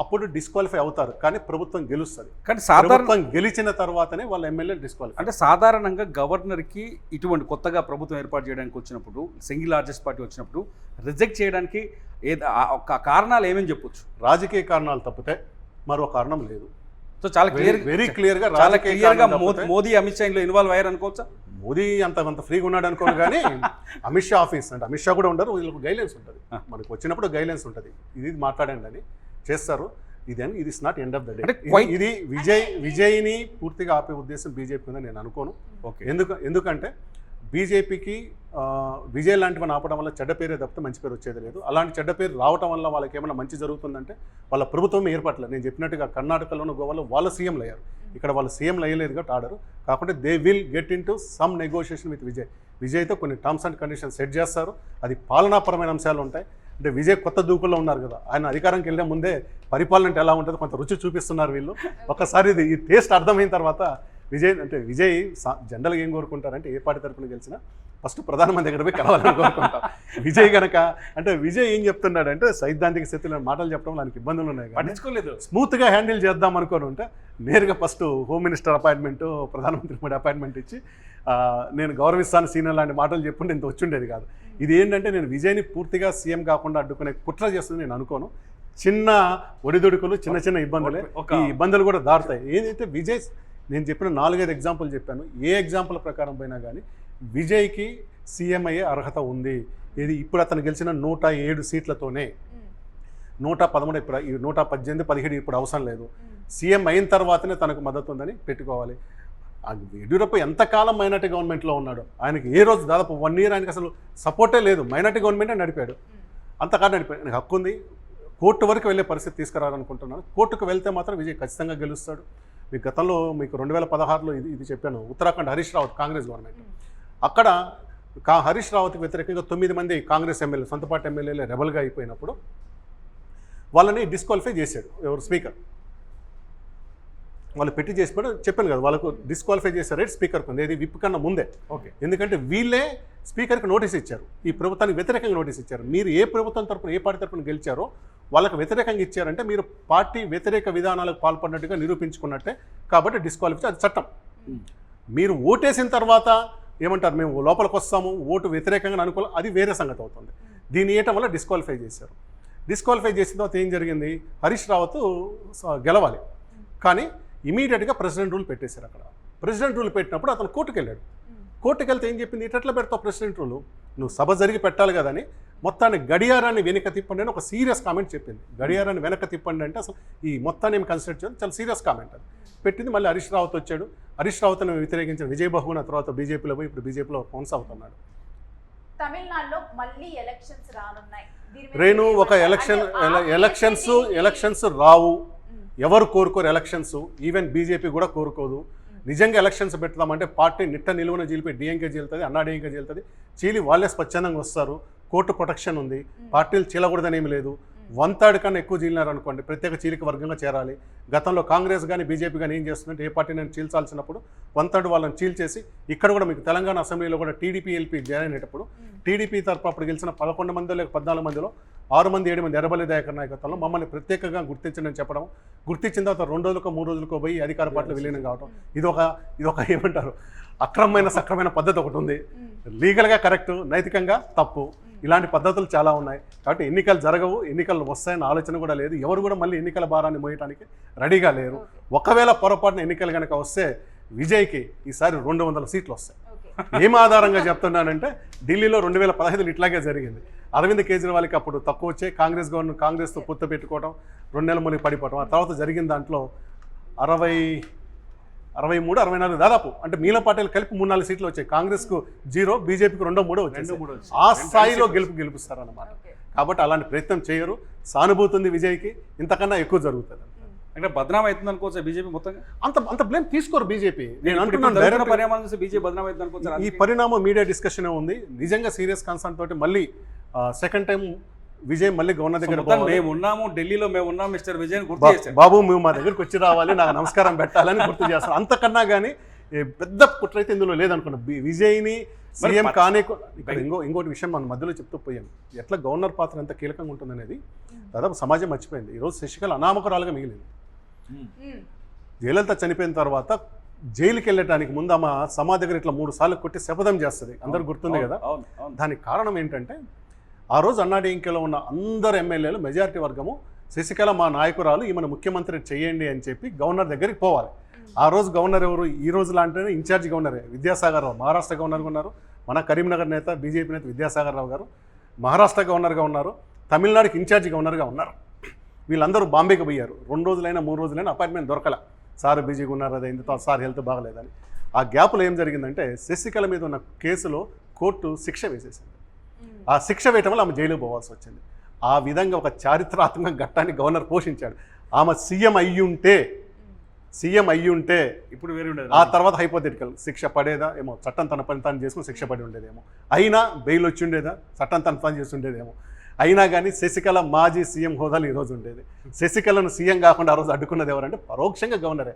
అప్పుడు డిస్క్వాలిఫై అవుతారు, కానీ ప్రభుత్వం గెలుస్తుంది. కానీ ప్రభుత్వం గెలిచిన తర్వాతనే వాళ్ళ ఎమ్మెల్యే డిస్క్వాలిఫై. అంటే సాధారణంగా గవర్నర్కి ఇటువంటి కొత్తగా ప్రభుత్వం ఏర్పాటు చేయడానికి వచ్చినప్పుడు, సింగిల్ లార్జెస్ట్ పార్టీ వచ్చినప్పుడు రిజెక్ట్ చేయడానికి కారణాలు ఏమేమి చెప్పొచ్చు? రాజకీయ కారణాలు తప్పితే మరో కారణం లేదు. సో చాలా వెరీ క్లియర్గా మోదీ అమిత్ షా ఇందులో ఇన్వాల్వ్ అయ్యారు అనుకోవచ్చా? మోదీ అంత ఫ్రీగా ఉన్నాడు అనుకోను కానీ అమిత్ షా ఆఫీస్ అంటే అమిత్ షా కూడా ఉండరు, వీళ్ళకి గైడ్లైన్స్ ఉంటుంది, మనకు వచ్చినప్పుడు గైడ్లైన్స్ ఉంటుంది, ఇది మాట్లాడండి అని చేస్తారు. ఇది is not end of the day. ఇది విజయ్ని పూర్తిగా ఆపే ఉద్దేశం బీజేపీ ఉందని నేను అనుకోను. ఎందుకంటే బీజేపీకి విజయ్ లాంటివన్నీ ఆపడం వల్ల చెడ్డ పేరే తప్పితే మంచి పేరు వచ్చేది లేదు. అలాంటి చెడ్డ పేరు రావడం వల్ల వాళ్ళకి ఏమైనా మంచి జరుగుతుందంటే వాళ్ళ ప్రభుత్వం ఏర్పడలేదు. నేను చెప్పినట్టుగా కర్ణాటకలోను గోవాలో వాళ్ళ సీఎంలు అయ్యారు, ఇక్కడ వాళ్ళ సీఎంలు అయ్యలేదు కాబట్టి ఆర్డరు. కాకపోతే they will get in to some negotiation with విజయ్తో కొన్ని టర్మ్స్ అండ్ కండిషన్స్ సెట్ చేస్తారు. అది పాలనాపరమైన అంశాలు ఉంటాయి. అంటే విజయ్ కొత్త దూకుల్లో ఉన్నారు కదా, ఆయన అధికారంకి వెళ్ళే ముందే పరిపాలన అంటే ఎలా ఉంటుందో కొంత రుచి చూపిస్తున్నారు వీళ్ళు. ఒక్కసారి ఈ టేస్ట్ అర్థమైన తర్వాత విజయ్ జనరల్గా ఏం కోరుకుంటారంటే ఏ పార్టీ తరపున గెలిచినా ఫస్ట్ ప్రధానమంత్రి దగ్గర పోయి కలవాలని కోరుకుంటారు. విజయ్ కనుక అంటే విజయ్ ఏం చెప్తున్నాడంటే సైద్ధాంతిక స్థితిలో మాటలు చెప్పడం దానికి ఇబ్బందులు ఉన్నాయి, పట్టించుకోలేదు. స్మూత్గా హ్యాండిల్ చేద్దాం అనుకోని ఉంటే నేరుగా ఫస్ట్ హోమ్ మినిస్టర్ అపాయింట్మెంట్, ప్రధానమంత్రి కూడా అపాయింట్మెంట్ ఇచ్చి నేను గౌరవిస్తాను సీనియర్ లాంటి మాటలు చెప్పుంటే ఇంత వచ్చిండేది కాదు. ఇది ఏంటంటే నేను విజయ్ని పూర్తిగా సీఎం కాకుండా అడ్డుకునే కుట్ర చేస్తుంది నేను అనుకోను. చిన్న ఒడిదుడుకులు, చిన్న ఇబ్బందులే, ఈ ఇబ్బందులు కూడా దారుతాయి. ఏదైతే విజయ్ నేను చెప్పిన 4-5 ఎగ్జాంపుల్ చెప్పాను, ఏ ఎగ్జాంపుల్ ప్రకారం పోయినా కానీ విజయ్కి సీఎం అయ్యే అర్హత ఉంది. ఇది ఇప్పుడు అతను గెలిచిన 107 సీట్లతోనే 113 ఇప్పుడు 118, 17 ఇప్పుడు అవసరం లేదు. సీఎం అయిన తర్వాతనే తనకు మద్దతు ఉందని పెట్టుకోవాలి. యడ్యూరప్ప ఎంతకాలం మైనార్టీ గవర్నమెంట్లో ఉన్నాడు, ఆయనకి ఏ రోజు దాదాపు 1 ఇయర్ ఆయనకి అసలు సపోర్టే లేదు, మైనార్టీ గవర్నమెంటే నడిపాడు. అంతకాలం నడిపాడు, నాకు హక్కు ఉంది. కోర్టు వరకు వెళ్ళే పరిస్థితి తీసుకురావాలనుకుంటున్నాను. కోర్టుకు వెళ్తే మాత్రం విజయ్ ఖచ్చితంగా గెలుస్తాడు. మీకు గతంలో 2016లో ఇది చెప్పాను, ఉత్తరాఖండ్ హరీష్ రావత్ కాంగ్రెస్ గవర్నమెంట్, అక్కడ హరీష్ రావత్కి వ్యతిరేకంగా 9 మంది కాంగ్రెస్ ఎమ్మెల్యే, సొంత పార్టీ ఎమ్మెల్యేలే రెబల్గా అయిపోయినప్పుడు వాళ్ళని డిస్క్వాలిఫై చేశాడు ఎవరు స్పీకర్. వాళ్ళు పెట్టి చేసిపోయి చెప్పాను కదా, వాళ్ళకు డిస్క్వాలిఫై చేసే రైట్ స్పీకర్కి ఉంది, ఇది విప్ కన్నా ముందే. ఎందుకంటే వీళ్ళే స్పీకర్కి నోటీస్ ఇచ్చారు, ఈ ప్రభుత్వానికి వ్యతిరేకంగా నోటీస్ ఇచ్చారు. మీరు ఏ ప్రభుత్వం తరపున ఏ పార్టీ తరపున గెలిచారో వాళ్ళకి వ్యతిరేకంగా ఇచ్చారంటే మీరు పార్టీ వ్యతిరేక విధానాలకు పాల్పడినట్టుగా నిరూపించుకున్నట్టే, కాబట్టి డిస్క్వాలిఫై, అది చట్టం. మీరు ఓటేసిన తర్వాత ఏమంటారు, మేము లోపలికి వస్తాము, ఓటు వ్యతిరేకంగా అనుకూలం, అది వేరే సంగతి అవుతుంది. దీన్ని వేయటం వల్ల డిస్క్వాలిఫై చేశారు. డిస్క్వాలిఫై చేసిన తర్వాత ఏం జరిగింది, హరీష్ రావత్ గెలవాలి, కానీ ఇమీడియట్గా ప్రెసిడెంట్ రూల్ పెట్టేశారు. అక్కడ ప్రెసిడెంట్ రూల్ పెట్టినప్పుడు అతను కోర్టుకు వెళ్ళాడు. కోర్టుకు వెళ్తే ఏం చెప్పింది, ఇట్లా పెడతావు ప్రెసిడెంట్ రూలు, నువ్వు సభ జరిగి పెట్టాలి కదా అని మొత్తాన్ని గడియారాన్ని వెనక తిప్పండి అని ఒక సీరియస్ కామెంట్ చెప్పింది. గడియారాన్ని వెనక తిప్పండి అంటే అసలు ఈ మొత్తాన్ని ఏం కన్సిడర్ చేయాలి, చాలా సీరియస్ కామెంట్ అది పెట్టింది. మళ్ళీ హరీష్ రావత్ వచ్చాడు, హరీష్ రావత్ని వ్యతిరేకించిన విజయ్ బహుగుణ తర్వాత బీజేపీలో పోయి ఇప్పుడు బీజేపీలో కొనసాగుతున్నాడు. తమిళనాడులో మళ్ళీ ఎలక్షన్స్ రానున్నాయి. రేణు, ఒక ఎలక్షన్స్ రావు, ఎవరు కోరుకోరు ఎలక్షన్స్, ఈవెన్ బీజేపీ కూడా కోరుకోదు. నిజంగా ఎలక్షన్స్ పెడతామంటే పార్టీ నిట్ట నిలువున చీలిపోయి డిఎంకే చీలుతుంది, అన్నా డిఎంకే చీలుతుంది, చీలి వాళ్ళే స్వచ్ఛందంగా వస్తారు. కోర్టు ప్రొటెక్షన్ ఉంది, పార్టీలు చీలకూడదని ఏమి లేదు. 1/3 కన్నా ఎక్కువ చీలినారు అనుకోండి ప్రత్యేక చీలిక వర్గంగా చేరాలి. గతంలో కాంగ్రెస్ కానీ బీజేపీ కానీ ఏం చేస్తుందంటే ఏ పార్టీ నేను చీల్చాల్సినప్పుడు 1/3 వాళ్ళని చీల్చేసి, ఇక్కడ కూడా మీకు తెలంగాణ అసెంబ్లీలో కూడా టీడీపీ ఎల్పీ జాయిన్ అయ్యేటప్పుడు టీడీపీ తరపు అప్పుడు గెలిచిన 11 మందిలో లేక 14 మందిలో 6 మంది 7 మంది ఎర్రబల్లి దయాకర్ నాయకత్వంలో మమ్మల్ని ప్రత్యేకంగా గుర్తించండి చెప్పడం, గుర్తించిన తర్వాత 2 రోజులకో 3 రోజులకో పోయి అధికార పార్టీలో విలీనం కావడం, ఇది ఒక ఏమంటారు అక్రమమైన సక్రమైన పద్ధతి ఒకటి ఉంది. లీగల్గా కరెక్ట్, నైతికంగా తప్పు. ఇలాంటి పద్ధతులు చాలా ఉన్నాయి. కాబట్టి ఎన్నికలు జరగవు, ఎన్నికలు వస్తాయన్న ఆలోచన కూడా లేదు. ఎవరు కూడా మళ్ళీ ఎన్నికల భారాన్ని మోయడానికి రెడీగా లేరు. ఒకవేళ పొరపాటున ఎన్నికలు కనుక వస్తే విజయ్కి ఈసారి 200 సీట్లు వస్తాయి. ఏం ఆధారంగా చెప్తున్నానంటే ఢిల్లీలో 2015 ఇట్లాగే జరిగింది. అరవింద్ కేజ్రీవాల్కి అప్పుడు తక్కువ వచ్చే కాంగ్రెస్తో పొత్తు పెట్టుకోవడం, 2 నెలల ముందు పడిపోవడం. ఆ తర్వాత జరిగిన దాంట్లో 63, 64 దాదాపు, అంటే మీల పార్టీలు కలిపి 3-4 సీట్లు వచ్చాయి. కాంగ్రెస్కు 0, బీజేపీకి 2-3 వచ్చాయి. ఆ స్థాయిలో గెలుపుస్తారన్నమాట. కాబట్టి అలాంటి ప్రయత్నం చేయరు. సానుభూతి ఉంది విజయ్కి, ఇంతకన్నా ఎక్కువ జరుగుతుంది. అంటే బదనాం అవుతుంది అనుకోవచ్చు బీజేపీ మొత్తంగా, అంత బ్లేమ్ తీసుకోరు బీజేపీ. నేను అంటున్నాను బీజేపీ బదనాం అవుతుంది అనుకోవచ్చు. ఈ పరిణామం మీడియా డిస్కషన్ ఉంది. నిజంగా సీరియస్ కన్సర్న్ తోటి మళ్ళీ సెకండ్ టైం విజయ్ మళ్ళీ గవర్నర్ దగ్గర మేము ఉన్నాము, ఢిల్లీలో మేము ఉన్నాం, మిస్టర్ విజయ్ గుర్తు చేశారు. బాబు మేము మా దగ్గరికి వచ్చి రావాలి, నాకు నమస్కారం పెట్టాలని గుర్తు చేస్తాను. అంతకన్నా కానీ పెద్ద కుట్ర అయితే ఇందులో లేదనుకున్నా. విజయ్ని సీఎం కానీ ఇక్కడ ఇంకోటి విషయం మనం మధ్యలో చెప్తూ పోయాం, ఎట్లా గవర్నర్ పాత్ర ఎంత కీలకంగా ఉంటుందనేది దాదాపు సమాజం మర్చిపోయింది. ఈరోజు శశికళ అనామకురాలుగా మిగిలింది. జయలలిత చనిపోయిన తర్వాత జైలుకి వెళ్ళటానికి ముందు ఆమె సమాధి దగ్గర ఇట్లా 3 సార్లు కొట్టి శపథం చేస్తుంది, అందరు గుర్తుంది కదా. దానికి కారణం ఏంటంటే ఆ రోజు అన్నాడీఎంకేలో ఉన్న అందరు ఎమ్మెల్యేలు మెజారిటీ వర్గము శశికళ మా నాయకురాలు, ఈమెను ముఖ్యమంత్రి చేయండి అని చెప్పి గవర్నర్ దగ్గరికి పోవాలి. ఆ రోజు గవర్నర్ ఎవరు? ఈ రోజు లాంటినే ఇన్ఛార్జ్ గవర్నరే విద్యాసాగర్ రావు. మహారాష్ట్ర గవర్నర్గా ఉన్నారు. మన కరీంనగర్ నేత బీజేపీ నేత విద్యాసాగర్ రావు గారు మహారాష్ట్ర గవర్నర్గా ఉన్నారు. తమిళనాడుకి ఇన్ఛార్జ్ గవర్నర్గా ఉన్నారు. వీళ్ళందరూ బాంబేకి పోయారు. 2 రోజులైనా 3 రోజులైనా అపాయింట్మెంట్ దొరకల. సార్ బిజీగా ఉన్నారు, అదే ఇంత సార్ హెల్త్ బాగలేదని. ఆ గ్యాప్లో ఏం జరిగిందంటే శశికళ మీద ఉన్న కేసులో కోర్టు శిక్ష వేసేసింది. ఆ శిక్ష వేయటం వల్ల ఆమె జైలుకు పోవాల్సి వచ్చింది. ఆ విధంగా ఒక చారిత్రాత్మక ఘట్టాన్ని గవర్నర్ పోషించాడు. ఆమె సీఎం అయ్యుంటే ఇప్పుడు వేరే ఉండేది. ఆ తర్వాత హైపోథెటికల్ శిక్ష పడేదా ఏమో, చట్టం తన పని తాను చేసుకుని శిక్ష పడి ఉండేదేమో, అయినా బెయిల్ వచ్చి ఉండేదా, చట్టం తన పని చేసి ఉండేదేమో. అయినా కానీ శశికళ మాజీ సీఎం హోదాలు ఈరోజు ఉండేది. శశికళను సీఎం కాకుండా ఆ రోజు అడ్డుకున్నది ఎవరంటే పరోక్షంగా గవర్నరే.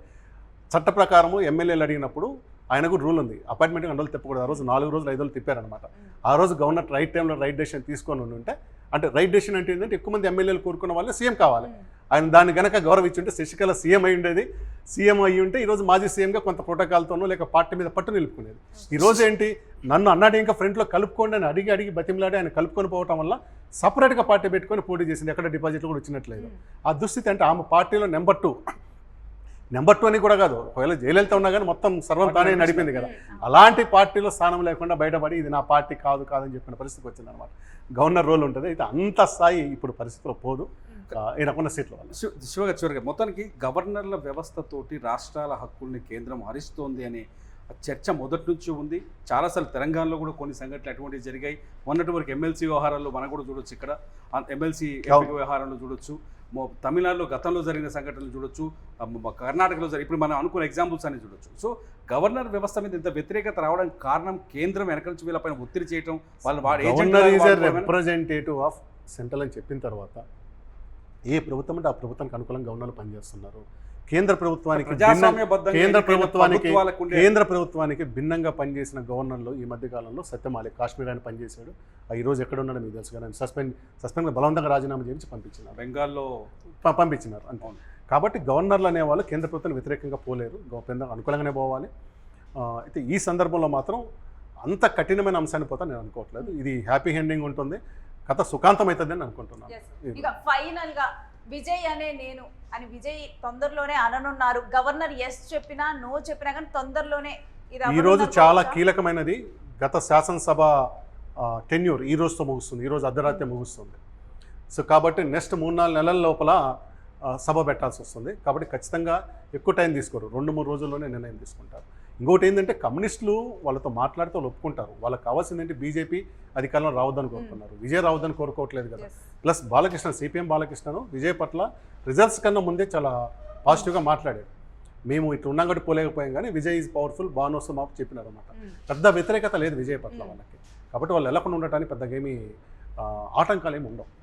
చట్ట ప్రకారము ఎమ్మెల్యేలు అడిగినప్పుడు ఆయనకు రూల్ ఉంది, అపాయింట్మెంట్ 2 రోజులు తిప్పకూడదు. ఆ రోజు 4 రోజులు 5 రోజులు తిప్పారనమాట. ఆ రోజు గవర్నర్ రైట్ టైంలో రైట్ డెసిషన్ తీసుకొని ఉంటే, అంటే రైట్ డెసిషన్ అంటే ఏంటంటే ఎక్కువ మంది ఎమ్మెల్యేలు కోరుకున్న వాళ్ళే సీఎం కావాలి. ఆయన దాన్ని గనక గౌరవించుంటే శశికళ సీఎం అయి ఉండేది. సీఎం అయ్యి ఉంటే ఈరోజు మాజీ సీఎంగా కొంత ప్రోటోకాల్తోనో లేక పార్టీ మీద పట్టు నిలుపుకునేది. ఈరోజు ఏంటి, నన్ను అన్నాడు ఇంకా ఫ్రంట్లో కలుపుకోండి అని అడిగి బతిమలాడి ఆయన కలుపుకొని పోవటం వల్ల సపరేట్గా పార్టీ పెట్టుకొని పోటీ చేసింది. ఎక్కడ డిపాజిట్లు కూడా వచ్చినట్లేదు. ఆ దుస్థితి అంటే ఆమె పార్టీలో నెంబర్ 2 అని కూడా కాదు, ఒకవేళ జయలలిత ఉన్నా కానీ మొత్తం సర్వం తానే నడిపింది కదా. అలాంటి పార్టీలో స్థానం లేకుండా బయటపడి ఇది నా పార్టీ కాదని చెప్పిన పరిస్థితికి వచ్చిందనమాట. గవర్నర్ రోల్ ఉంటుంది. అయితే అంత స్థాయి ఇప్పుడు పరిస్థితిలో పోదు ఈయనకున్న సీట్ల వల్ల. చివరిగా మొత్తానికి గవర్నర్ల వ్యవస్థతోటి రాష్ట్రాల హక్కుల్ని కేంద్రం హరిస్తోంది అనే చర్చ మొదటి నుంచి ఉంది. చాలాసార్లు తెలంగాణలో కూడా కొన్ని సంఘటనలు అటువంటివి జరిగాయి. మొన్నటి వరకు ఎమ్మెల్సీ వ్యవహారాల్లో మనం కూడా చూడొచ్చు, ఇక్కడ ఎమ్మెల్సీ వ్యవహారంలో చూడొచ్చు, తమిళనాడులో గతంలో జరిగిన సంఘటనలు చూడొచ్చు, కర్ణాటకలో ఇప్పుడు మనం అనుకున్న ఎగ్జాంపుల్స్ అని చూడొచ్చు. సో గవర్నర్ వ్యవస్థ మీద ఇంత వ్యతిరేకత రావడానికి కారణం కేంద్రం వెనక నుంచి వీళ్ళపైన ఒత్తిడి చేయడం, రిప్రజెంటేటివ్ ఆఫ్ సెంట్రల్ అని చెప్పిన తర్వాత ఏ ప్రభుత్వం అంటే ఆ ప్రభుత్వానికి అనుకూలంగా గవర్నర్లు పనిచేస్తున్నారు. కేంద్ర ప్రభుత్వానికి భిన్నంగా పనిచేసిన గవర్నర్లు ఈ మధ్య కాలంలో సత్యమాలిక్ కాశ్మీర్ ఆయన పనిచేశాడు. ఈరోజు ఎక్కడ ఉన్నాడో మీకు తెలుసు కానీ సస్పెండ్ బలవంతంగా రాజీనామా చేయించి పంపించినారు, బెంగాల్లో పంపించినారు అంతే. కాబట్టి గవర్నర్లు అనేవాళ్ళు కేంద్ర ప్రభుత్వానికి వ్యతిరేకంగా పోలేరు, అనుకూలంగానే పోవాలి. అయితే ఈ సందర్భంలో మాత్రం అంత కఠినమైన అంశాన్ని పోతా నేను అనుకోవట్లేదు. ఇది హ్యాపీ ఎండింగ్ ఉంటుంది, కథ సుఖాంతం అవుతుంది అని అనుకుంటున్నాను. ఇక ఫైనల్ గా విజయ్ అనే నేను అని విజయ్ తొందరలోనే అననున్నారు. గవర్నర్ ఎస్ చెప్పినా నో చెప్పినా కానీ తొందరలోనే ఈరోజు చాలా కీలకమైనది. గత శాసనసభ టెన్యూర్ ఈ రోజుతో ముగుస్తుంది, ఈరోజు అర్ధరాత్రి ముగుస్తుంది. సో కాబట్టి నెక్స్ట్ 3-4 నెలల లోపల సభ పెట్టాల్సి వస్తుంది. కాబట్టి ఖచ్చితంగా ఎక్కువ టైం తీసుకోరు, 2-3 రోజుల్లోనే నిర్ణయం తీసుకుంటారు. ఇంకోటి ఏంటంటే కమ్యూనిస్టులు వాళ్ళతో మాట్లాడితే వాళ్ళు ఒప్పుకుంటారు. వాళ్ళకి కావాల్సింది ఏంటి, బీజేపీ అధికారంలో రావద్దని కోరుకున్నారు, విజయ్ రావద్దని కోరుకోవట్లేదు కదా. ప్లస్ బాలకృష్ణ, సిపిఎం బాలకృష్ణను విజయ్ పట్ల రిజల్ట్స్ కన్నా ముందే చాలా పాజిటివ్గా మాట్లాడారు. మేము ఇట్లా ఉన్నాం కాబట్టి పోలేకపోయాం కానీ విజయ్ ఈజ్ పవర్ఫుల్, బానోస్ మాకు చెప్పినారు అనమాట. పెద్ద వ్యతిరేకత లేదు విజయ్ పట్ల వాళ్ళకి. కాబట్టి వాళ్ళు వెళ్ళకుండా ఉండటానికి పెద్దగా ఏమీ ఆటంకాలు ఏమి ఉండవు.